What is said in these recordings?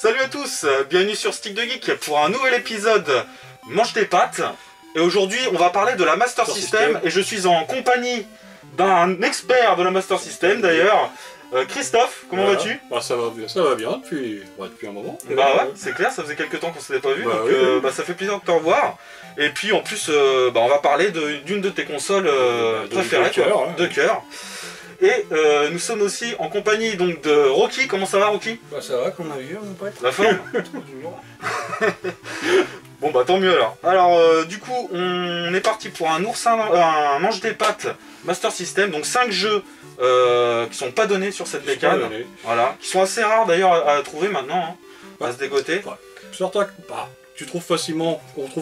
Salut à tous, bienvenue sur Stick de Geek pour un nouvel épisode Mange tes pâtes. Et aujourd'hui on va parler de la Master System et je suis en compagnie d'un expert de la Master System d'ailleurs, Christophe, comment vas-tu? Bah, ça va bien depuis un moment. Bah ouais, c'est clair, ça faisait quelques temps qu'on s'était pas vu, donc oui. ça fait plaisir de te revoir. Et puis en plus, on va parler d'une de tes consoles préférées, de cœur. Et nous sommes aussi en compagnie donc de Rocky. Comment ça va, Rocky? Bah ça va, qu'on a vu mon pote. La forme? Bon bah tant mieux alors. Alors du coup on est parti pour un mange des pâtes Master System, donc 5 jeux qui sont pas donnés sur cette bécane, voilà, qui sont assez rares d'ailleurs à trouver maintenant, hein, à se dégoter. Ouais. Certains, on trouve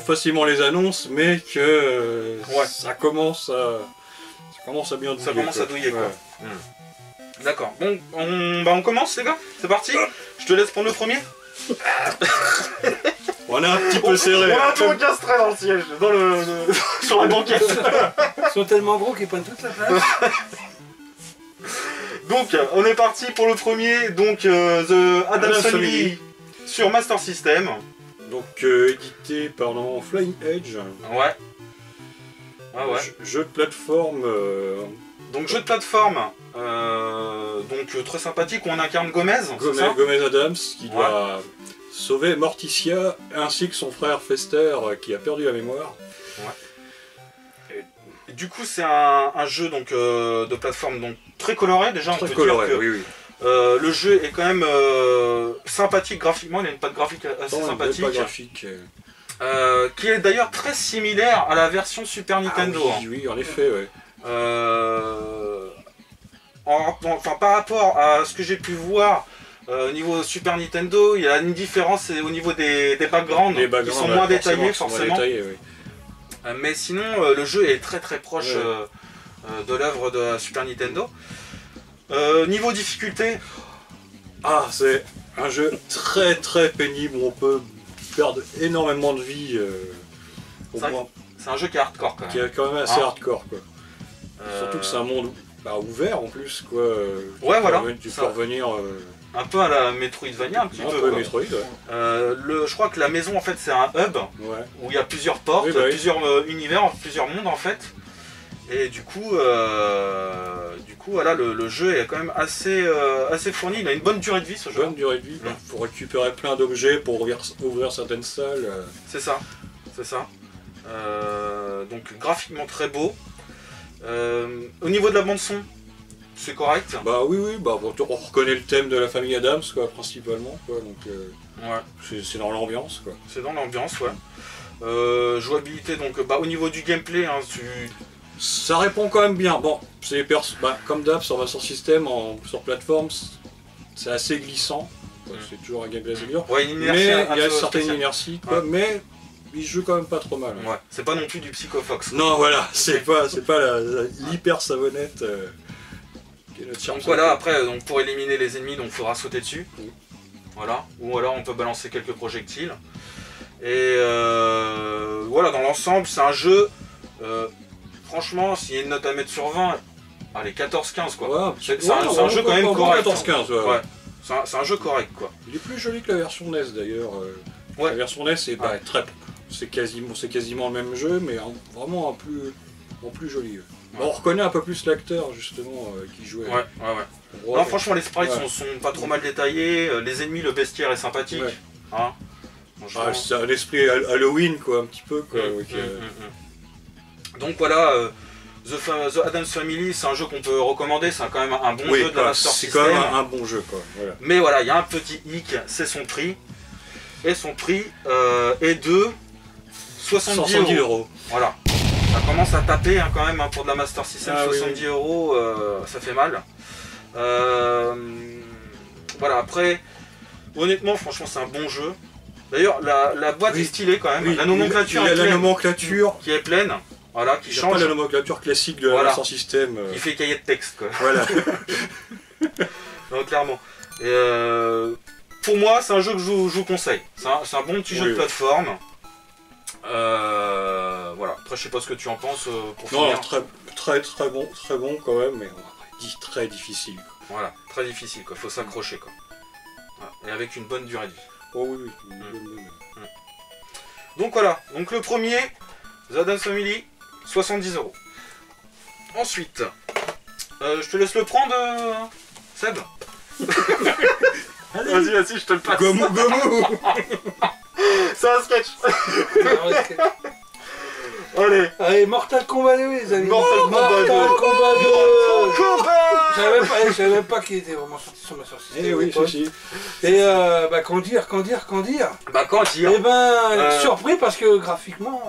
facilement les annonces, mais que ça commence à bien douiller. Ça commence à douiller quoi. D'accord, bon, on commence les gars, c'est parti. Je te laisse prendre le premier. On est un petit peu serré. On a tout encastré dans le siège, sur la banquette. Ils sont tellement gros qu'ils prennent toute la place. Donc, on est parti pour le premier, donc The Addams Family sur Master System. Donc, édité par Flying Edge. Ouais. Ah ouais. Jeu de plateforme. Donc, jeu de plateforme, donc très sympathique, où on incarne Gomez. Gomez Addams qui doit sauver Morticia ainsi que son frère Fester qui a perdu la mémoire. Ouais. Et du coup, c'est un jeu donc, de plateforme donc, très coloré déjà. Très coloré, oui. Le jeu est quand même sympathique graphiquement, il a une patte graphique assez sympathique. Qui est d'ailleurs très similaire à la version Super Nintendo. Oui, en effet, ouais. Enfin, par rapport à ce que j'ai pu voir au niveau Super Nintendo, il y a une différence au niveau des backgrounds qui sont moins détaillés forcément. Mais sinon, le jeu est très très proche de l'œuvre de la Super Nintendo. Niveau difficulté, c'est un jeu très très pénible où on peut perdre énormément de vie. C'est un jeu qui est hardcore quand même. Qui est quand même assez hardcore quoi. Surtout que c'est un monde ouvert en plus quoi. Tu peux revenir. Un peu à la Metroidvania, un petit peu. Un peu Metroid, ouais. Je crois que la maison en fait c'est un hub où il y a plusieurs portes, plusieurs univers, plusieurs mondes en fait. Et du coup voilà, le jeu est quand même assez fourni, il a une bonne durée de vie ce jeu. Bonne durée de vie, il faut récupérer plein d'objets pour ouvrir certaines salles. C'est ça. Donc graphiquement très beau. Au niveau de la bande son, c'est correct. Bah oui, on reconnaît le thème de la famille Addams quoi, principalement quoi, donc c'est dans l'ambiance quoi. C'est dans l'ambiance, ouais. Jouabilité donc au niveau du gameplay, hein, ça répond quand même bien. Bon, c'est comme d'hab sur Master System, sur plateforme, c'est assez glissant. C'est toujours un gameplay assez dur. Ouais, mais il y a une certaine inertie, quoi, mais il joue quand même pas trop mal. Ouais, c'est pas non plus du Psycho Fox. Non, voilà, c'est pas l'hyper savonnette qui est notre charme. Donc voilà, après, pour éliminer les ennemis, il faudra sauter dessus. Voilà, ou alors on peut balancer quelques projectiles. Et voilà, dans l'ensemble, c'est un jeu. Franchement, s'il y a une note à mettre sur 20, allez, 14-15 quoi. C'est un jeu quand même correct. 14-15, ouais. C'est un jeu correct quoi. Il est plus joli que la version NES d'ailleurs. La version NES c'est quasiment le même jeu, mais vraiment en plus joli. On reconnaît un peu plus l'acteur justement qui jouait. Non, franchement, les sprites sont pas trop mal détaillés. Les ennemis, le bestiaire est sympathique. Hein, c'est un esprit Halloween quoi, un petit peu quoi. Donc voilà, The Addams Family, c'est un jeu qu'on peut recommander, c'est quand même un bon jeu de la Master System. C'est quand même un bon jeu quoi. Voilà. Mais voilà, il y a un petit hic, c'est son prix. Et son prix est de 70 €. Voilà. Ça commence à taper quand même pour de la Master System, 70 €, ça fait mal. Voilà, après, honnêtement, franchement, c'est un bon jeu. D'ailleurs, la boîte est stylée quand même. La nomenclature qui est pleine. Voilà, qui change. Pas la nomenclature classique de la Master System. Qui fait cahier de texte quoi. Voilà. Donc clairement. Et pour moi, c'est un jeu que je vous conseille. C'est un bon petit jeu de plateforme. Voilà. Après, je sais pas ce que tu en penses pour finir. Très bon quand même, mais on dit très difficile. Voilà, très difficile quoi. Faut s'accrocher quoi. Et avec une bonne durée de vie. Oh oui, oui. Donc voilà, donc le premier, The Addams Family, 70 €. Ensuite, je te laisse le prendre, Seb. Vas-y, vas-y, je te le passe. Gomu, gomu. C'est un sketch. Allez. Allez, Mortal Kombat 2, les amis. Mortal Kombat 2. Je savais même pas qu'il était vraiment sorti sur ma sortie. Eh oui, si. Et bah, qu'en dire Bah, quand dire Eh ben, surpris parce que graphiquement...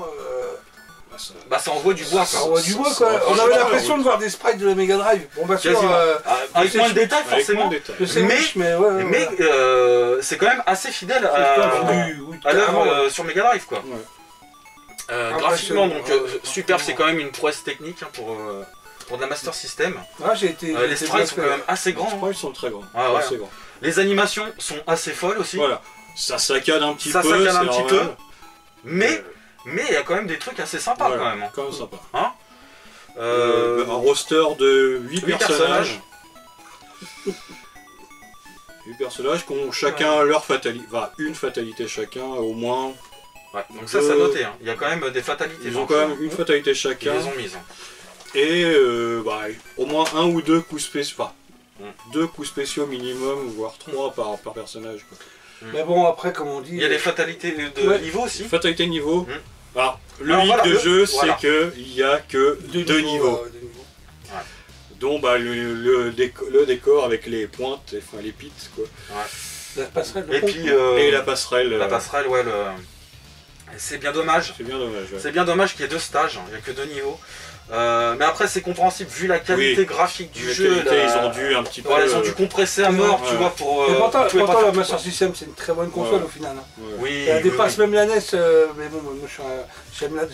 Bah, ça envoie du bois, ça envoie du bois, quoi. On avait l'impression de voir des sprites de la Mega Drive. Bon, bah, sûr, avec moins de détails, forcément. Mais c'est quand même assez fidèle à l'œuvre sur Mega Drive, quoi. Graphiquement, donc Super, c'est quand même une prouesse technique pour de la Master System. Les sprites sont quand même assez grands. Les sprites sont très grands. Les animations sont assez folles aussi. Voilà, ça saccade un petit peu. Mais il y a quand même des trucs assez sympas quand même. Quand même sympa. Hein un roster de 8 personnages. 8 personnages qui ont chacun leur fatalité. Enfin, une fatalité chacun, au moins. Ouais, donc ça noté, hein. Il y a quand même des fatalités. Ils ont quand même une fatalité chacun. Ils les ont mises. Et au moins un ou deux coups spéciaux. Enfin, 2 coups spéciaux minimum, voire 3 par personnage. Quoi. Mais bon, après, comme on dit... Il y a des fatalités de niveau aussi. Fatalité niveau. Alors, le mythe de jeu, c'est qu'il n'y a que 2 niveaux. Dont le décor avec les pointes, enfin les pits, quoi. La passerelle. Et la passerelle. La passerelle, ouais. C'est bien dommage. C'est bien dommage. C'est bien dommage qu'il y ait 2 stages, il n'y a que 2 niveaux. Mais après c'est compréhensible vu la qualité graphique du jeu. Ils ont dû un petit peu. Ils ont dû compresser à mort, tu vois, pour. Pourtant la Master System c'est une très bonne console au final. Oui. Elle dépasse même la NES, mais bon, moi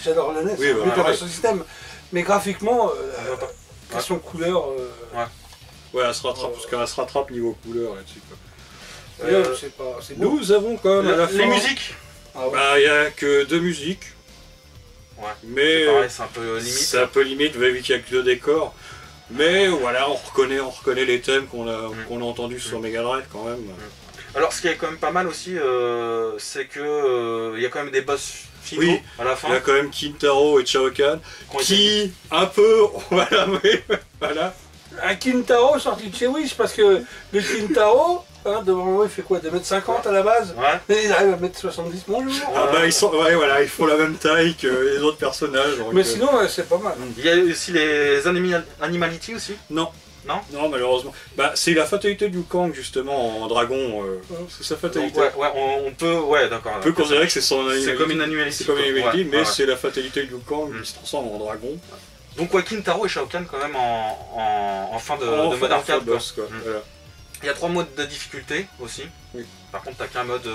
j'adore la NES, la Master System. Mais graphiquement, question couleur. Ouais, elle se rattrape parce qu'elle se rattrape niveau couleur là-dessus. C'est beau. Nous avons quand même à la fin. Les musiques. Il n'y a que 2 musiques. Ouais, mais c'est un peu limite. C'est un peu limite, vu qu'il n'y a que 2 décors. Mais voilà, on reconnaît les thèmes qu'on a entendus sur Mega Drive quand même. Alors ce qui est quand même pas mal aussi, c'est que il y a quand même des boss finaux à la fin. Il y a quand même Kintaro et Shao Kahn qui un peu, voilà. Un Kintaro sorti de chez Wish parce que le Kintaro, devant moi il fait quoi, 2,50 m à la base. Et il arrive à 1,70 m, bonjour. Ils font la même taille que les autres personnages. Mais sinon c'est pas mal. Il y a aussi les Animality aussi. Non, malheureusement. C'est la fatalité du Kang justement en dragon. C'est sa fatalité. Donc, on peut, d'accord. On peut considérer que c'est son Animality. C'est comme une Animality. C'est comme une Animality, mais c'est la fatalité du Kang qui se transforme en dragon. Donc Kintaro et Shao Kahn quand même en fin de mode arcade. Il y a 3 modes de difficulté aussi. Par contre t'as qu'un mode...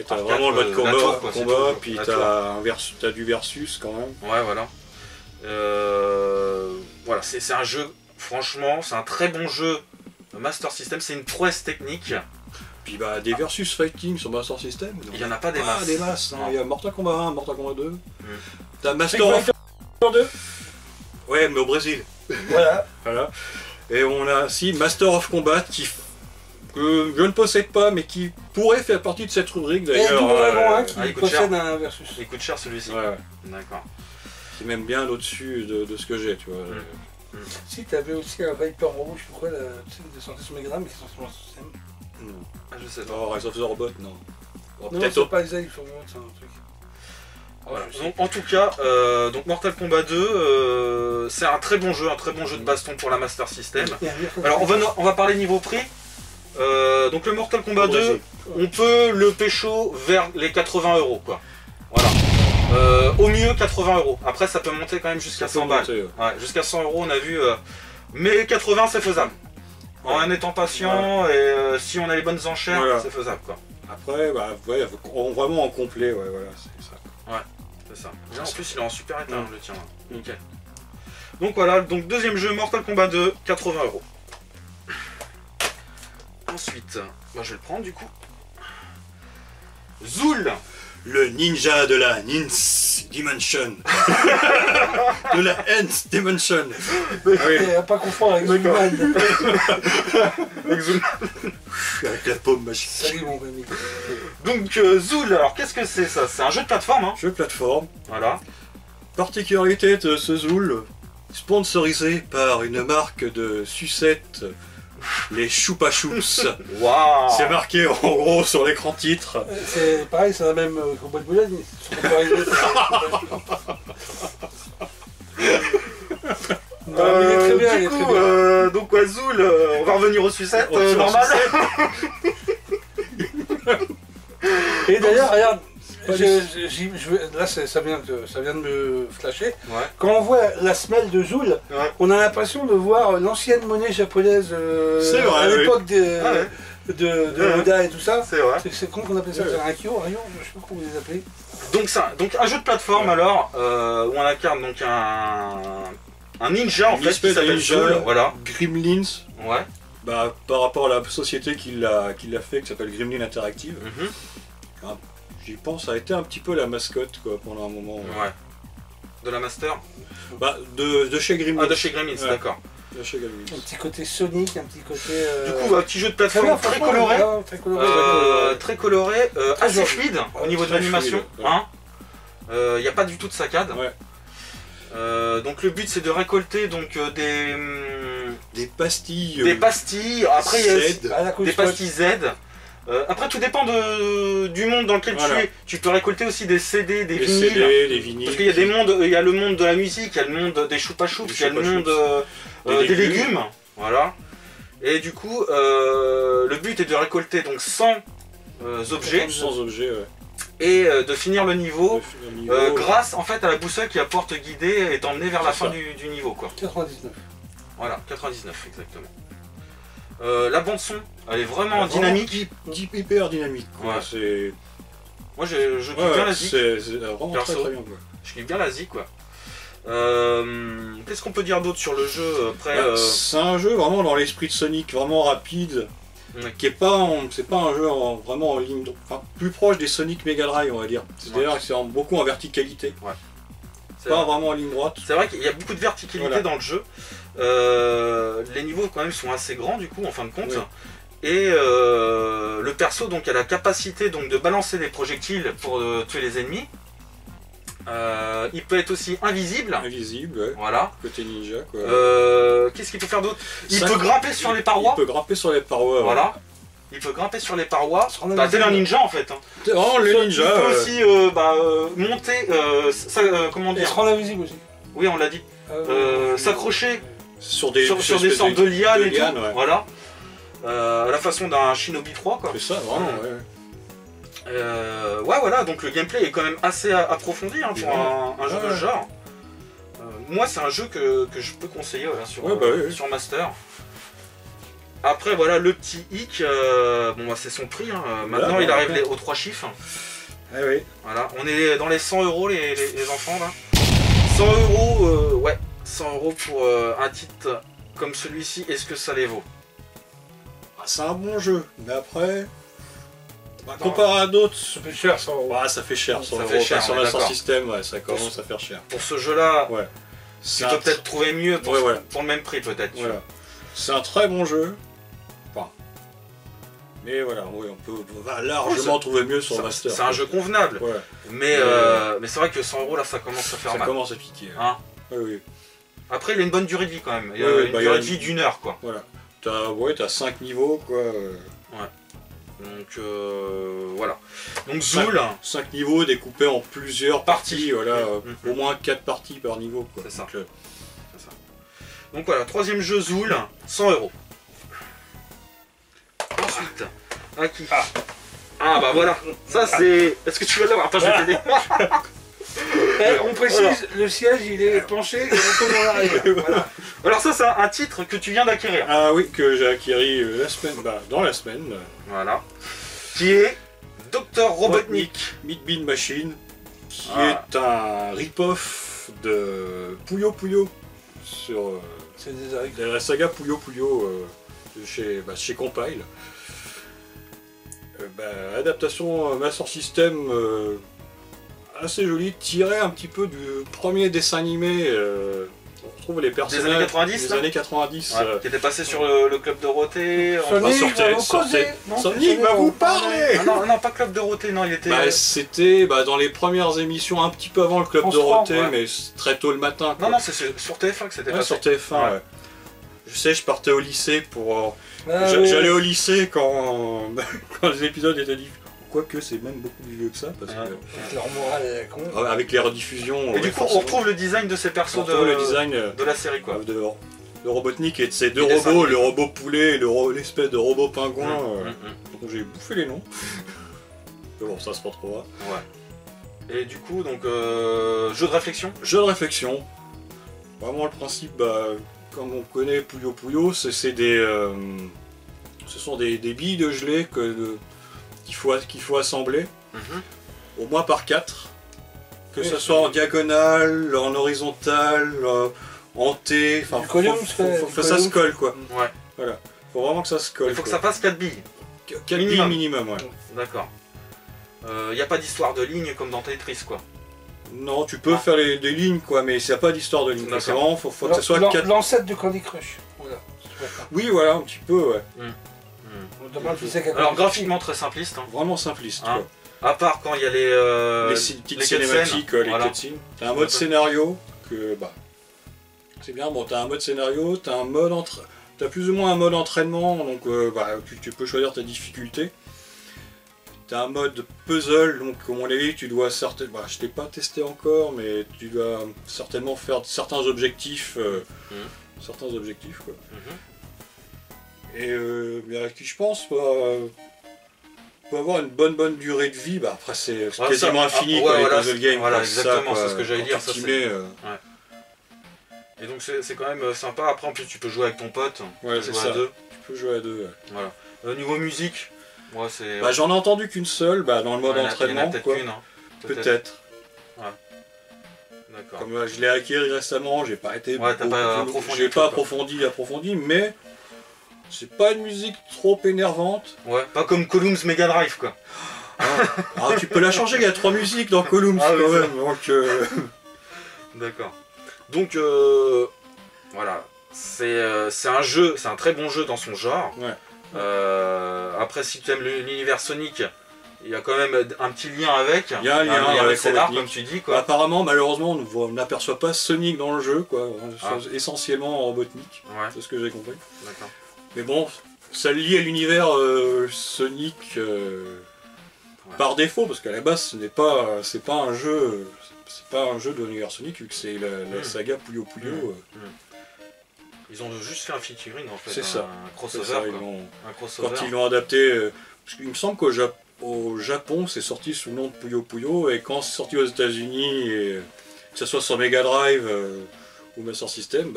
t'as vraiment le mode combat, puis t'as du versus quand même. Ouais, voilà. Voilà, c'est un jeu, franchement, c'est un très bon jeu Master System, c'est une prouesse technique. Puis des versus fighting sur Master System. Il n'y en a pas des masses. Des masses, il y a Mortal Kombat 1, Mortal Kombat 2. T'as Master of 2. Ouais, mais au Brésil. Voilà. Et on a aussi Master of Combat que je ne possède pas, mais qui pourrait faire partie de cette rubrique d'ailleurs. Et qui possède un versus. Il coûte cher celui-ci. D'accord. C'est même bien au-dessus de ce que j'ai, tu vois. Si, t'avais aussi un Viper Rouge, je crois, des sorties sur Mega Drive, mais qui sont sur le système. Non. Je sais pas. Rise of the Robot, non. Non, c'est pas les ailes, c'est un truc. Voilà. Donc, en tout cas, Mortal Kombat 2, c'est un très bon jeu de baston pour la Master System. Alors on va parler niveau prix. Donc le Mortal Kombat 2, on peut le pécho vers les 80 € quoi. Voilà. Au mieux 80 €. Après ça peut monter quand même jusqu'à 100 balles. Jusqu'à 100 € on a vu. Mais 80 c'est faisable. En étant patient et si on a les bonnes enchères, c'est faisable quoi. Après, vraiment en complet, voilà, c'est ça. C'est ça. En plus il est en super état, le tien. Nickel. Donc voilà, deuxième jeu Mortal Kombat 2, 80 €. Ensuite, je vais le prendre du coup. Zool. le ninja de la Nth Dimension. De la Nth Dimension. Ah, pas confondre avec Zoolman. Avec la paume magique. Salut mon ami. Donc Zool, alors qu'est-ce que c'est ça? C'est un jeu de plateforme, hein? Jeu de plateforme. Voilà. Particularité de ce Zool, sponsorisé par une marque de sucettes, les Choupa Choups. Waouh. C'est marqué en gros sur l'écran titre. C'est pareil, c'est la même combat de Boulogne. Du coup, donc Zool, on va revenir aux sucettes, normal. Et d'ailleurs, regarde, là ça vient de me flasher. Ouais. Quand on voit la semelle de Zool, on a l'impression de voir l'ancienne monnaie japonaise à l'époque de Oda et tout ça. C'est vrai. C'est con qu'on appelait ça, un kyo, je sais pas comment vous les appelez. Donc un jeu de plateforme alors, où on incarne donc un ninja en fait qui s'appelle Zool, voilà. Gremlins. Ouais. Bah, par rapport à la société qui l'a fait, qui s'appelle Gremlin Interactive. J'y pense, ça a été un petit peu la mascotte quoi pendant un moment. Ouais. De la Master. Bah de chez Gremlins. Ah, de chez Gremlins, d'accord. De chez Gremlins. Un petit côté Sonic, un petit côté. Du coup, un petit jeu de plateforme très coloré. Très coloré, assez fluide au niveau de l'animation. Il n'y a pas du tout de saccade. Ouais. Donc le but c'est de récolter donc des pastilles. Des pastilles. Après il y a des pastilles Z. Après tout dépend du monde dans lequel tu es. Tu peux récolter aussi des CD, des vinyles. Des vinyles. Parce qu'il y a des mondes, il y a le monde de la musique, il y a le monde des Choupa Choups, il y a le monde des légumes. Voilà. Et du coup, le but est de récolter donc 100 objets. 100 objets, ouais. Et de finir le niveau, grâce en fait à la boussole qui apporte guider et t'emmener vers la fin du niveau quoi. 99. Voilà, 99 exactement. La bande son, elle est vraiment dynamique. Hyper dynamique quoi. Ouais. Moi je kiffe bien la zik. C'est vraiment très bien quoi. Je kiffe bien la zik quoi. Qu'est-ce qu'on peut dire d'autre sur le jeu après C'est un jeu vraiment dans l'esprit de Sonic, vraiment rapide. Qui est pas, c'est pas un jeu vraiment en ligne, enfin plus proche des Sonic Mega Drive on va dire. C'est-à-dire que c'est beaucoup en verticalité. Ouais. Pas vraiment en ligne droite. C'est vrai qu'il y a beaucoup de verticalité dans le jeu. Les niveaux quand même sont assez grands du coup en fin de compte. Et le perso donc a la capacité donc de balancer des projectiles pour tuer les ennemis. Il peut être aussi invisible. Invisible, ouais. Voilà. Côté ninja, quoi. Qu'est-ce qu'il peut faire d'autre? Il peut grimper sur les parois. Il peut grimper sur les parois. Voilà. Il peut grimper sur les parois. Tel un ninja en fait. Oh, le ninja. Il peut aussi monter. Comment dire? Il se rend invisible aussi. Oui, on l'a dit. S'accrocher sur des sortes de lianes et tout. Voilà. À la façon d'un Shinobi 3 quoi. C'est ça, vraiment, ouais. Ouais voilà, donc le gameplay est quand même assez approfondi pour un jeu de ce genre. Moi c'est un jeu que je peux conseiller sur Master. Après voilà le petit hic, c'est son prix, maintenant il arrive aux 3 chiffres. Voilà, on est dans les 100 € les enfants là. 100 €, 100 € pour un titre comme celui-ci, est-ce que ça les vaut? C'est un bon jeu, mais après... comparé à d'autres, ça fait cher 100 €. Ça fait cher, 100 ça fait cher, sur un système, ça commence à faire cher. Pour ce jeu-là, tu peux peut-être trouver mieux pour le même prix peut-être. Voilà. C'est un très bon jeu. Mais voilà, on va largement trouver mieux sur Master. C'est un jeu convenable. Mais c'est vrai que 100 € là ça commence à faire mal. Ça commence à piquer. Après il a une bonne durée de vie quand même. Il a une durée de vie d'1 heure quoi. Voilà. T'as 5 niveaux quoi. Donc voilà. Donc Zool. 5 niveaux découpés en plusieurs parties, au moins 4 parties par niveau. C'est ça. Donc voilà, troisième jeu Zool, 100 €. Ensuite, à qui? Ah bah voilà, ça c'est... Est-ce que tu veux l'avoir? Attends, je vais t'aider. On précise, le siège il est penché et on tombe dans l'arrière. Voilà. Alors ça c'est un titre que tu viens d'acquérir. Ah oui, que j'ai acquis dans la semaine. Voilà. Qui est Dr Robotnik Meat Bean Machine, qui est un rip-off de Puyo Puyo sur la saga Puyo Puyo chez Compile. Adaptation Master System assez joli, tiré un petit peu du premier dessin animé. On retrouve les personnages des années 90, des années 90 qui était passé sur le Club Dorothée. Sonic va vous parler. Non, pas Club Dorothée, non, il était. C'était dans les premières émissions, un petit peu avant le Club Dorothée, mais très tôt le matin. Non, c'est sur TF1 que c'était passé. Sur TF1, ouais. Je sais, je partais au lycée pour. J'allais au lycée quand les épisodes étaient diffusés. Quoique c'est même beaucoup plus vieux que ça, parce que... Avec leur morale et la con. Avec les rediffusions... Et du coup, on retrouve le design de ces persos de la série, quoi. De Robotnik et de ces deux robots, le robot poulet et l'espèce de robot pingouin. Donc j'ai bouffé les noms. Mais bon, ça c'est pas trop grave. Ouais. Et du coup, donc, jeu de réflexion. Jeu de réflexion. Vraiment le principe, comme on connaît Puyo Puyo, c'est des... ce sont des billes de gelée qu'il faut assembler, au moins par 4, que ce soit en diagonale, en horizontal, en T, enfin faut que ça se colle quoi. Ouais. Voilà. Faut vraiment que ça se colle. Il faut que ça fasse 4 billes. 4 billes minimum, ouais. D'accord. Il n'y a pas d'histoire de ligne comme dans Tetris quoi. Non, tu peux faire des lignes quoi, mais il n'y a pas d'histoire de ligne. C'est vraiment, faut que ça soit 4. L'ancêtre du Candy Crush. Voilà. Oui, voilà, un petit peu, ouais. Alors graphiquement très simpliste. Vraiment simpliste. Quoi. À part quand il y a les petites cinématiques, les cutscenes. T'as un mode scénario que c'est bien. Bon, t'as un mode scénario, t'as plus ou moins un mode entraînement, donc tu peux choisir ta difficulté. T'as un mode puzzle, donc comme on l'a dit, tu dois certainement. Je t'ai pas testé encore, mais tu dois certainement faire certains objectifs. Quoi. Et je pense peut avoir une bonne durée de vie. Après c'est quasiment infini quoi, les puzzle games. Voilà, exactement, c'est ce que j'allais dire. Ça, et donc c'est quand même sympa. Après en plus tu peux jouer avec ton pote. Ouais, c'est ça. Tu peux jouer à deux. Ouais. Voilà. Niveau musique, moi c'est. J'en ai entendu qu'une seule, dans le mode entraînement. Peut-être. Ouais. D'accord. Comme je l'ai acquis récemment, j'ai pas été. J'ai pas approfondi, mais. C'est pas une musique trop énervante. Ouais, pas comme Columns Mega Drive quoi. Tu peux la changer, il y a 3 musiques dans Columns quand même. Donc, d'accord. Donc voilà, c'est un jeu, c'est un très bon jeu dans son genre. Ouais. Après si tu aimes l'univers Sonic, il y a quand même un petit lien avec. Il y a un lien avec Célar, comme tu dis quoi. Apparemment, malheureusement, on n'aperçoit pas Sonic dans le jeu quoi. Essentiellement en Robotnik. Ouais. C'est ce que j'ai compris. D'accord. Mais bon, ça lie à l'univers Sonic par défaut, parce qu'à la base, c'est pas un jeu de l'univers Sonic, vu que c'est la saga Puyo Puyo. Ils ont juste fait un featuring en fait, c'est ça. Un crossover. Un crossover. Quand ils l'ont adapté, parce qu'il me semble qu'au Japon, c'est sorti sous le nom de Puyo Puyo, et quand c'est sorti aux États-Unis, que ce soit sur Mega Drive ou Master System,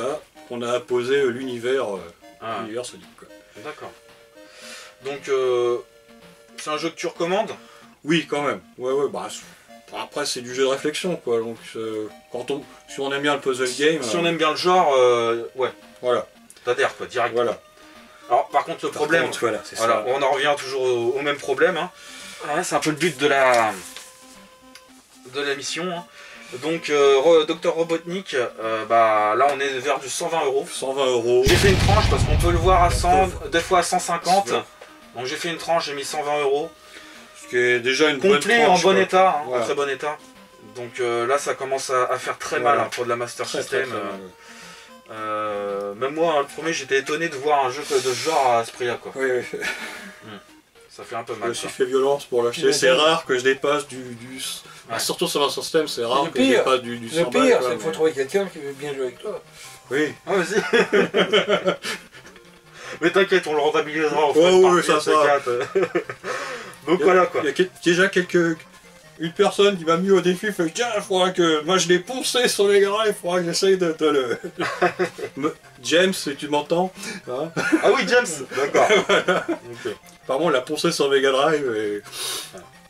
on a apposé l'univers. L'univers Sonic quoi. D'accord. Donc c'est un jeu que tu recommandes? Oui quand même. Ouais. Après c'est du jeu de réflexion quoi. Donc si on aime bien le puzzle game. Si on aime bien le genre, ouais. Voilà. T'adhères quoi, direct. Voilà. Alors par contre le problème, ça. On en revient toujours au même problème. C'est un peu le but de la mission. Donc Dr Robotnik, là on est vers du 120 €. 120 €. J'ai fait une tranche parce qu'on peut le voir à 100, des fois à 150. Donc j'ai fait une tranche, j'ai mis 120 €. Ce qui est déjà une complet, bonne tranche, en bon état, en très bon état. Donc là ça commence à faire très mal pour de la Master System. Même moi, le premier, j'étais étonné de voir un jeu de ce genre à ce prix-là quoi. Oui. Ça fait un peu mal. Je me suis fait violence pour l'acheter. C'est rare que je dépasse du surtout sur Master System, c'est rare que je dépasse du 100 balles. Le pire, c'est qu'il faut trouver quelqu'un qui veut bien jouer avec toi. Oui. Vas-y. Mais t'inquiète, on le rentabilisera. Oui, ça sera. Donc voilà quoi. Il y a déjà une personne qui m'a mis au défi, fait tiens, il faudra que. Moi je l'ai poncé sur les gras, il faudra que j'essaye de te le. James, si tu m'entends. Ah oui, James. D'accord. Apparemment, on l'a poncé sur Mega Drive et.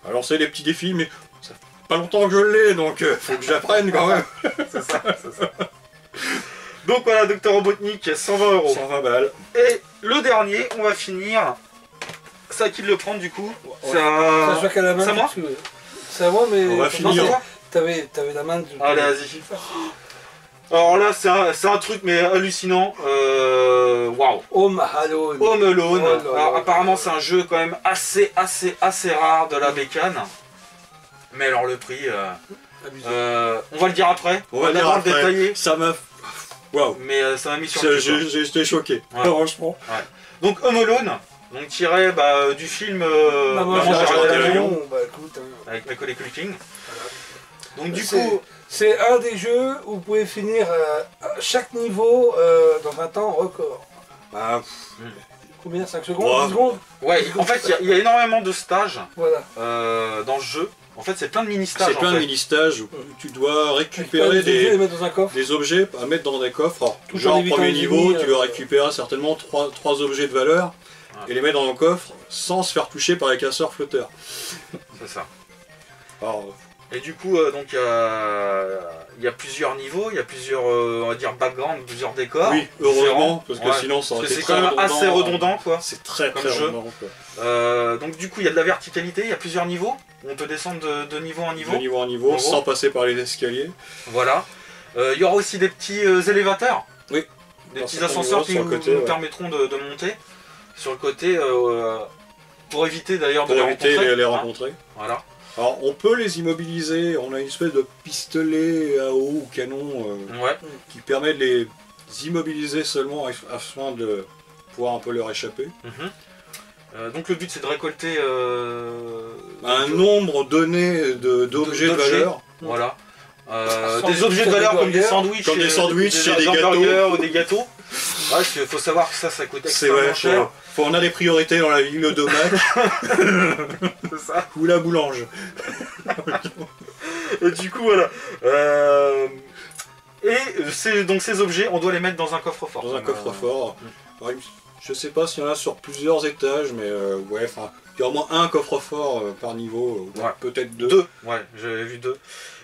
A lancé des petits défis, mais ça fait pas longtemps que je l'ai, donc faut que j'apprenne quand même. C'est ça. Donc voilà, Dr Robotnik, 120 €. 120 balles. Et le dernier, on va finir. C'est à qui de le prendre du coup? C'est à moi. C'est à moi. C'est à moi, mais. On va finir. t'avais la main de... Allez, vas-y. Alors là, c'est un truc mais hallucinant. Waouh. Home Alone. Home Alone. Alors, apparemment, c'est un jeu quand même assez rare de la bécane. Mais alors le prix, on va le dire après. On va le détailler. Ça m'a... Waouh. Mais ça m'a mis sur le cul. J'étais choqué, franchement. Ouais. Donc Home Alone, donc tiré du film Maman, j'ai raté l'avion. Avec Macaulay Culkin. Donc du coup... C'est un des jeux où vous pouvez finir chaque niveau dans un temps record. Combien, 5 secondes, 10 secondes? Ouais, en fait il y a énormément de stages dans ce jeu. En fait c'est plein de mini-stages. C'est plein de mini-stages où tu dois récupérer des objets à mettre dans des coffres. Alors, genre au premier niveau, tu dois récupérer certainement 3 objets de valeur et les mettre dans un coffre sans se faire toucher par les casseurs flotteurs. C'est ça. Alors, et du coup, donc il y a plusieurs niveaux, il y a plusieurs, on va dire, backgrounds, plusieurs décors. Oui, heureusement, parce que sinon ça aurait été c'est quand même assez redondant, quoi. C'est très redondant, quoi. Donc du coup, il y a de la verticalité, il y a plusieurs niveaux. On peut descendre de niveau en niveau. De niveau en niveau, sans passer par les escaliers. Voilà. Il y aura aussi des petits élévateurs. Oui. Des petits ascenseurs qui nous permettront de monter sur le côté, pour éviter d'ailleurs de les rencontrer. Voilà. Alors on peut les immobiliser, on a une espèce de pistolet à eau ou canon qui permet de les immobiliser seulement afin de pouvoir un peu leur échapper. Donc le but c'est de récolter un nombre donné d'objets de valeur. Voilà. Des objets de valeur comme des sandwichs, des gâteaux ou des gâteaux. Ouais, il faut savoir que ça coûte extrêmement cher. On a des priorités dans la vie, le domac ou la boulange. Et du coup voilà. Donc ces objets, on doit les mettre dans un coffre-fort. Dans un coffre-fort. Je sais pas s'il y en a sur plusieurs étages, mais ouais, enfin, il y a au moins un coffre-fort par niveau, peut-être 2. Ouais, j'avais vu 2.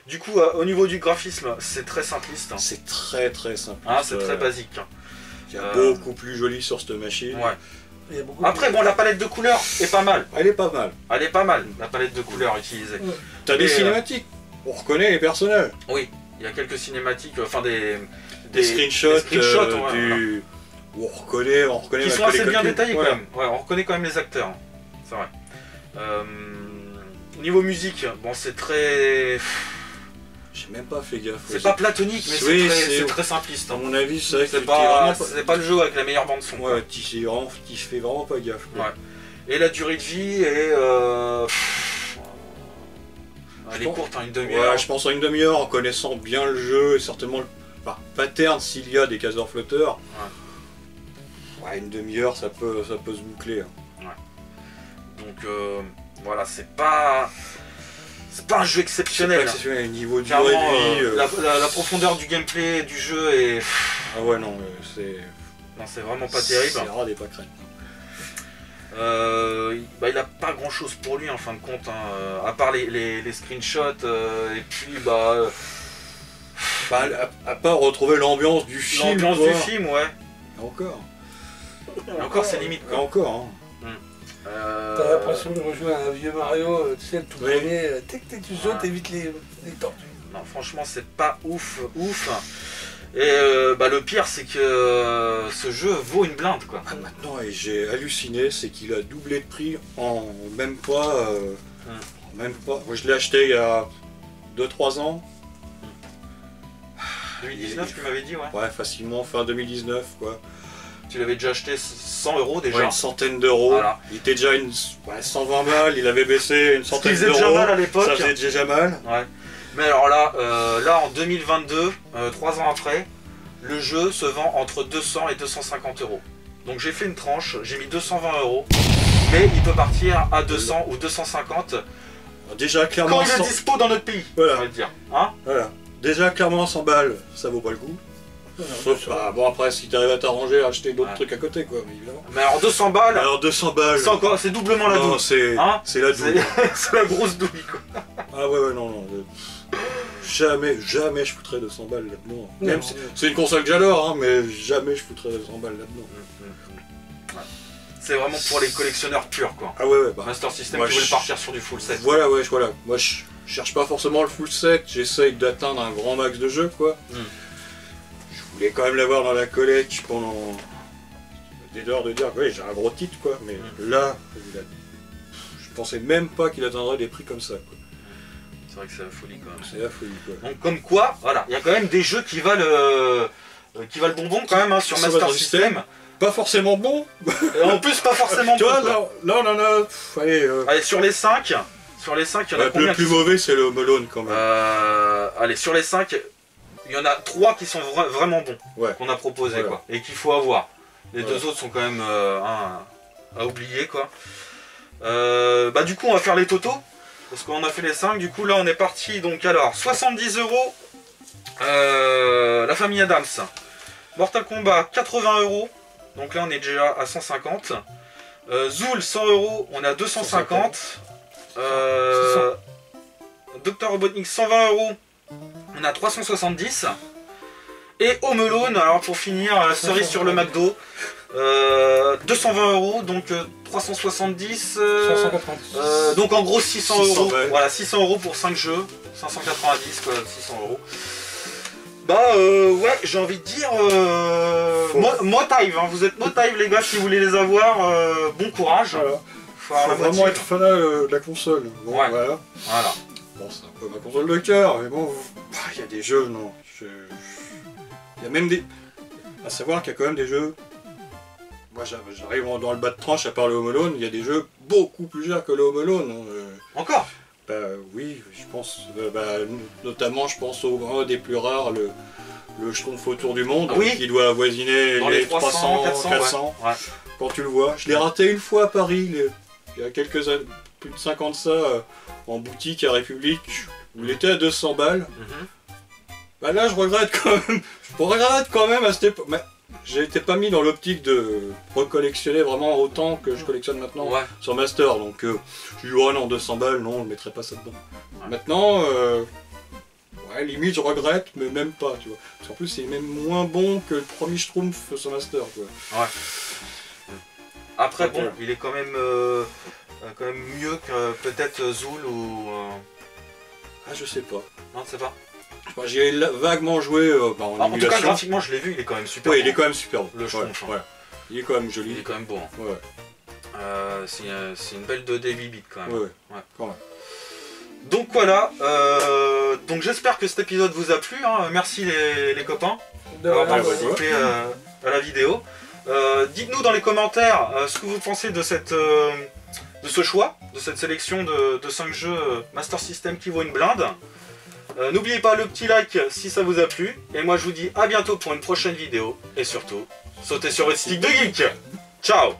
Du coup, au niveau du graphisme, c'est très simpliste. C'est très simpliste. C'est très basique. Il y a beaucoup plus joli sur cette machine. Ouais. Après, bon, la palette de couleurs est pas mal. Elle est pas mal. Elle est pas mal, la palette de couleurs utilisée. T'as des cinématiques. On reconnaît les personnages. Oui, il y a quelques cinématiques, enfin des screenshots, où on reconnaît qui sont assez bien détaillés quand même. Ouais, on reconnaît quand même les acteurs. C'est vrai. Niveau musique, bon, c'est très... J'ai même pas fait gaffe. C'est pas platonique, mais c'est très simpliste. À mon avis, c'est vrai que c'est pas le jeu avec la meilleure bande son. Ouais, tu fais vraiment pas gaffe. Ouais. Et la durée de vie est... elle est courte, une demi-heure. Ouais, je pense en une demi-heure, en connaissant bien le jeu et certainement le pattern s'il y a des casseurs flotteurs. Ouais, une demi-heure, ça peut se boucler. Ouais. Donc voilà, c'est pas un jeu exceptionnel. C'est pas exceptionnel, niveau durée de vie. La profondeur du gameplay du jeu est... Ah ouais, non, c'est... Non, c'est vraiment pas terrible. C'est rare des pas crête. Il a pas grand chose pour lui en fin de compte, à part les screenshots, et puis à part retrouver l'ambiance du film. L'ambiance du film, ouais. Encore c'est limite quoi. Encore. T'as l'impression de rejouer à un vieux Mario, tu sais, le tout premier, tu sautes, t'évites les tortues. Non, franchement, c'est pas ouf. Et le pire, c'est que ce jeu vaut une blinde, quoi. Maintenant, et j'ai halluciné, c'est qu'il a doublé de prix en même pas... Moi, je l'ai acheté il y a 2-3 ans. 2019, tu m'avais dit, ouais. Ouais, facilement, fin 2019, quoi. Tu l'avais déjà acheté 100 € déjà. Ouais, une centaine d'euros. Voilà. Il était déjà 120 balles, il avait baissé une centaine d'euros. Ça faisait déjà mal à l'époque. Ça faisait déjà mal. Ouais. Mais alors là, en 2022, 3 ans après, le jeu se vend entre 200 et 250 €. Donc j'ai fait une tranche, j'ai mis 220 €, mais il peut partir à 200 ou 250. Alors déjà, clairement, quand il est dispo dans notre pays, voilà. On va le dire. Hein, voilà. Déjà, clairement, 100 balles, ça vaut pas le coup. Sauf, bon, après, si tu arrives à t'arranger, à acheter d'autres trucs à côté, quoi, évidemment. Mais alors 200 balles. Alors 200 balles. C'est doublement la douille. C'est la douille. C'est la grosse douille, quoi. Ah ouais, non. Jamais je foutrais 200 balles là-dedans. C'est une console que j'adore, hein, mais jamais je foutrais 200 balles là-dedans. c'est vraiment pour les collectionneurs purs quoi. Ah ouais, bah, Master System qui veulent partir sur du full set. Voilà, ouais, voilà. Moi je cherche pas forcément le full set, j'essaye d'atteindre un grand max de jeux quoi. Je voulais quand même l'avoir dans la collecte pendant des heures de dire ouais j'ai un gros titre quoi, mais là, je pensais même pas qu'il atteindrait des prix comme ça quoi. C'est vrai que c'est la folie quand même. C'est la folie quoi. Donc comme quoi, voilà, il y a quand même des jeux qui valent le bonbon quand même hein, sur Master System. Pas forcément bon. Et en plus pas forcément bon. Tu vois, là on en a. Allez, sur les 5, il y en a combien? Le plus mauvais c'est le Home Alone quand même. Allez, sur les 5, il y en a 3 qui sont vraiment bons qu'on a proposé quoi, et qu'il faut avoir. Les deux autres sont quand même à oublier quoi. Bah du coup on va faire les totaux. Parce qu'on a fait les 5, du coup là on est parti, donc alors 70 €, la famille Adams. Mortal Kombat 80 €, donc là on est déjà à 150. Zool 100 €, on est à 250. Dr Robotnik 120 €, on a 370. Et Home Alone, alors pour finir, cerise sur le McDo, 220 €, donc 370, 590. donc en gros 600 €, ouais. voilà 600 € pour 5 jeux, 590 quoi, 600 €. Bah ouais, j'ai envie de dire, Motive, hein, vous êtes Motive les gars, si vous voulez les avoir, bon courage. Voilà. Faut vraiment être fanat de la console. Bon, ouais. Voilà. Bon, c'est un peu ma console de cœur, mais bon, il y a des jeux, non. Il y a même des... À savoir qu'il y a quand même des jeux... Moi j'arrive dans le bas de tranche, à part le Home Alone, il y a des jeux beaucoup plus chers que le Home Alone. Encore? Bah oui, je pense... notamment je pense au un des plus rares, le Schtroumpf autour du monde, qui doit avoisiner les 300, 400. Ouais. Quand tu le vois. Je l'ai raté une fois à Paris, il y a quelques années, plus de 5 ans de ça, en boutique à République, où il était à 200 balles. Bah là je regrette quand même à cette époque. J'étais pas mis dans l'optique de recollectionner vraiment autant que je collectionne maintenant sur Master. Donc je dis oh non 200 balles, non je mettrais pas ça dedans. Maintenant limite je regrette mais même pas tu vois. Parce qu'en plus c'est même moins bon que le premier Schtroumpf sur Master quoi. Ouais. Après bon il est quand même mieux que peut-être Zool ou... Ah je sais pas. Non c'est pas. J'y ai vaguement joué en émulation. En tout cas, graphiquement, je l'ai vu, il est quand même super. Oui, il est quand même super. Le Schtroumpf. Ouais. Il est quand même joli. Il est quand même beau. Hein. Ouais. C'est une belle 2D 8 bits quand même. Ouais. Quand même. Donc voilà. Donc j'espère que cet épisode vous a plu. Hein. Merci les copains d'avoir participé à la vidéo. Dites-nous dans les commentaires ce que vous pensez de ce choix, de cette sélection de 5 jeux Master System qui vaut une blinde. N'oubliez pas le petit like si ça vous a plu. Et moi je vous dis à bientôt pour une prochaine vidéo. Et surtout, sautez sur votre stick de geek. Ciao.